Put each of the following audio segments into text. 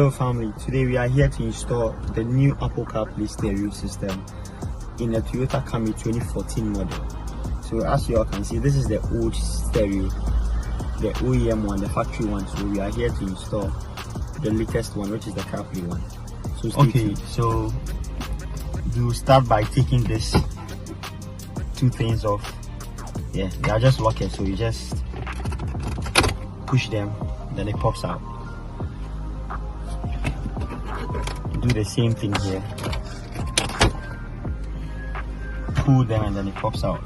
Hello family, today we are here to install the new Apple CarPlay stereo system in a Toyota Camry 2014 model. So as you all can see, this is the old stereo, the OEM one, the factory one. So we are here to install the latest one, which is the CarPlay one. So okay, so we will start by taking this two things off. Yeah, they are just lockers, so you just push them, then it pops out. Do the same thing here, pull them and then it pops out.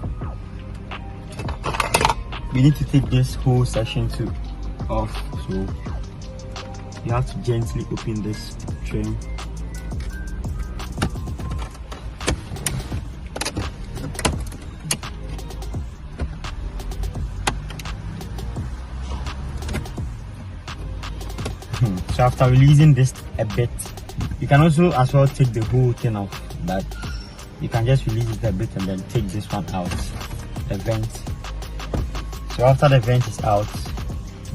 We need to take this whole section too off, so you have to gently open this trim. So after releasing this a bit, you can also as well take the whole thing off, but you can just release it a bit and then take this one out, the vent. So after the vent is out,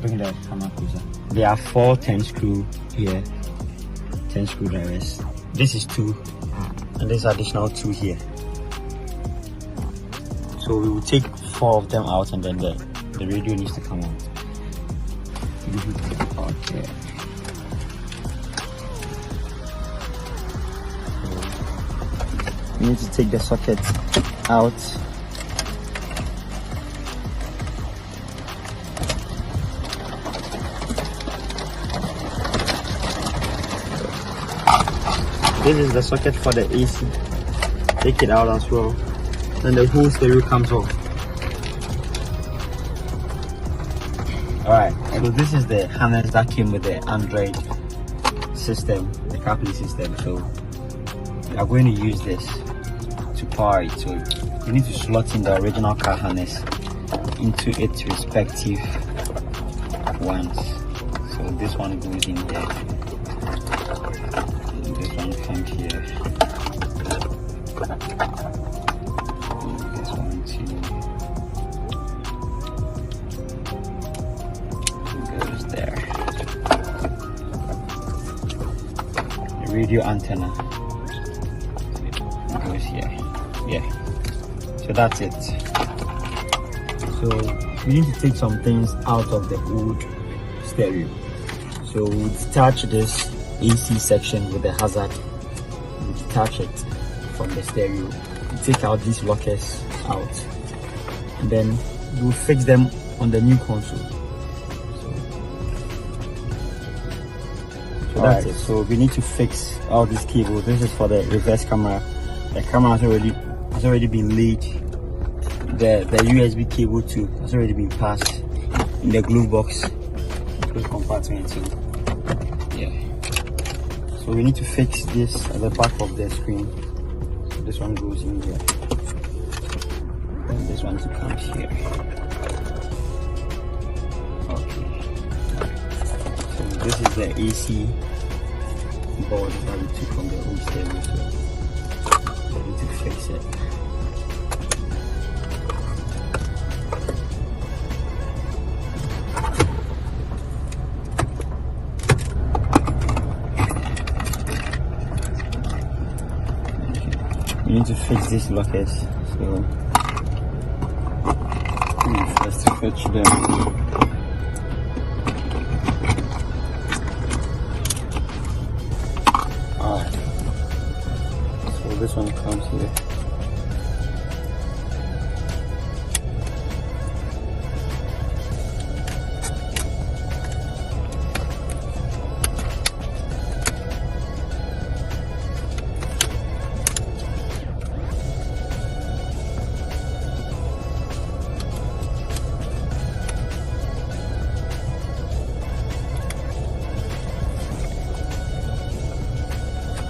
bring the camera closer. There are 4 10 screw here, 10 screwdrivers. This is 2 and this additional 2 here. So we will take 4 of them out and then the radio needs to come out. Okay. You need to take the socket out. This is the socket for the AC. Take it out as well. Then the whole stereo comes off. Alright, so this is the harness that came with the Android system, the CarPlay system. So we are going to use this to power it. So you need to slot in the original car harness into its respective ones. So this one goes in there, and this one comes here, and this one too goes there. The radio antenna goes here. Yeah, so that's it. So we need to take some things out of the old stereo. So we'll detach this AC section with the hazard. We'll detach it from the stereo. We'll take out these lockers out, and then we'll fix them on the new console. So that's it. So we need to fix all these cables. This is for the reverse camera. The camera has already been laid. The USB cable too has already been passed in the glue box, glue compartment too. Yeah. So we need to fix this at the back of the screen. So this one goes in here, and this one comes here. Okay. So this is the AC board that we took from the old stereo. So we need to fix it. You need to fix these lockers, so let's fetch them. Alright, so this one comes here.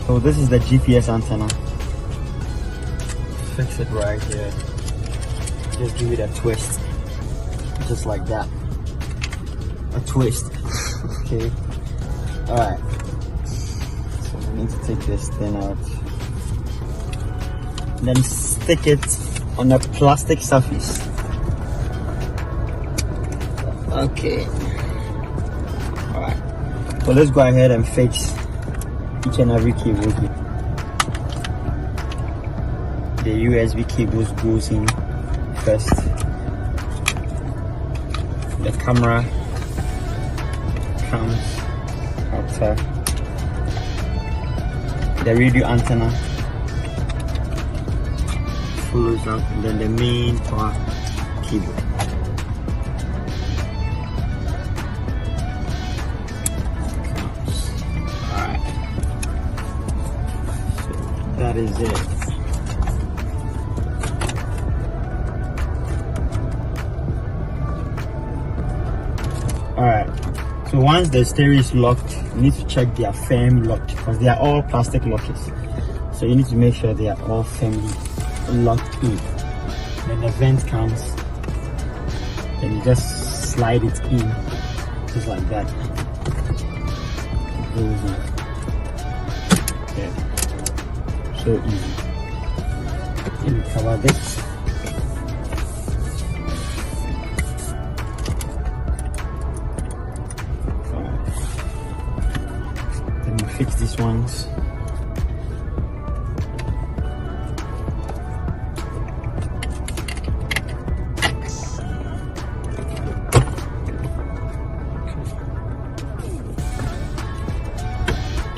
So this is the GPS antenna. Fix it right here. Just give it a twist, just like that. A twist. Okay. All right. So we need to take this thing out. Then stick it on a plastic surface. Okay. All right. So let's go ahead and fix each and every cable here. The USB cables goes in first. The camera comes after. The radio antenna follows up, and then the main power cable. Alright, so that is it. Alright, so once the stereo is locked, you need to check they are firm locked, because they are all plastic lockers. So you need to make sure they are all firmly locked in. Then the vent comes, then you just slide it in, just like that. Goes in. Yeah. So easy. Then you cover this. Fix these ones.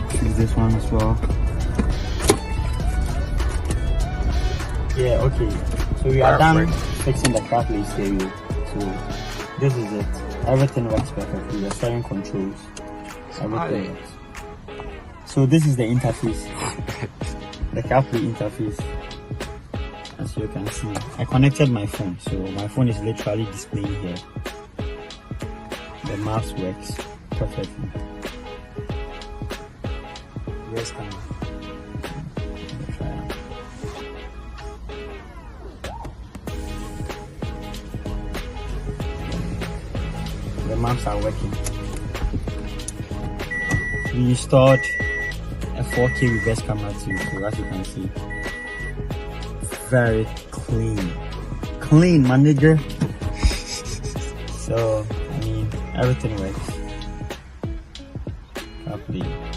Fix this one as well. Yeah, okay. So we are done fixing the Carplay stereo. So this is it. Everything works perfectly. The steering controls. Everything works. So this is the interface, the Carplay interface. As you can see, I connected my phone, so my phone is literally displaying here. The maps works perfectly. Yes, camera. The maps are working. We installed a 4K reverse camera too, so as you can see, very clean my nigga. So I mean, everything works. Carplay.